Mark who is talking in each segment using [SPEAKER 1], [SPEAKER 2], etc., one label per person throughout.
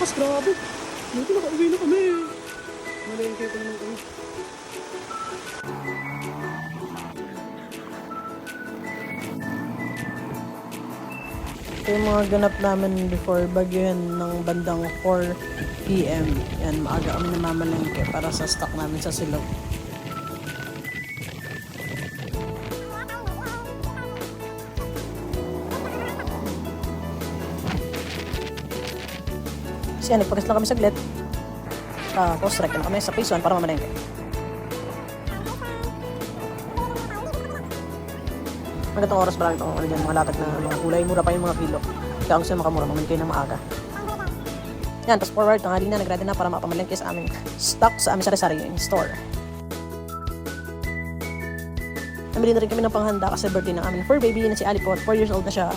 [SPEAKER 1] lakas, grabe. Dito nakauwi na kami. Malengke pa naman kami.
[SPEAKER 2] Ito yung mga ganap namin before bagyo yan ng bandang 4 PM. Yan, maaga kami namamalengke para sa stock namin sa silog. Kasi yan, nagpagas lang kami saglit. Tapos, direct na kami sa phase 1 para mamalengke. Magandang oras marami itong mga latag na mga kulay. Mura pa yung mga kilo. Kaya kung sila makamura, mamalengke na maaga. Yan, tapos forward, tanghali na, nag-ready na para makapamalengke sa aming stock sa aming sari-sari store. Namili na rin kami ng panghanda kasi birthday ng aming fur baby na si Alipot. 4 years old na siya.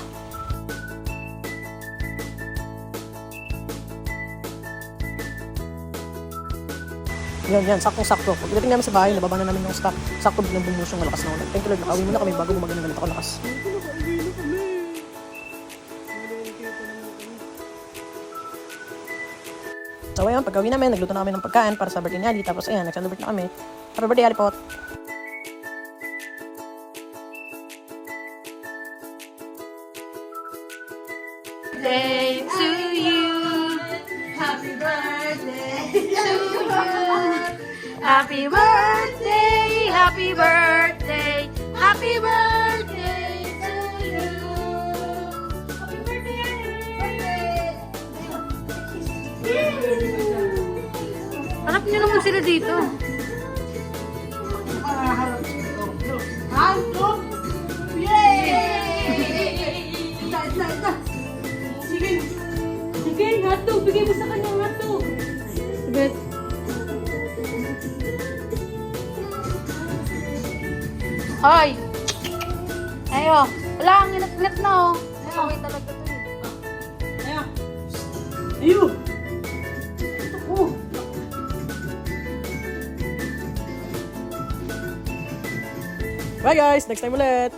[SPEAKER 2] Yan, saktong-sakto. Pagdating namin sa bahay, nababa na namin yung stock. Sakto biglang bumuhos yung malakas na ulan. Thank you Lord, nakauwi muna kami bago bumaga ng ganito kalakas.
[SPEAKER 1] Dito nakauwi na kami. Malengke pa naman kami.
[SPEAKER 2] So ayun, pagkauwi namin, nagluto na kami ng pagkain para sa birthday ni Ali. Tapos ayan, nag-celebrate na kami. Happy birthday, Alipot!
[SPEAKER 3] Birthday to you. Happy birthday to you. Happy birthday, happy birthday, happy birthday to you. Happy birthday. Harap niyo naman sila dito. Sige, hotdog. Bigay mo sa kanya hotdog. Bet. Hoy! Ayo. Wala, ang inat-inat na oh. Sakay talaga to eh.
[SPEAKER 1] Ayan. Ayun. Oh.
[SPEAKER 2] Bye guys! Next time ulit!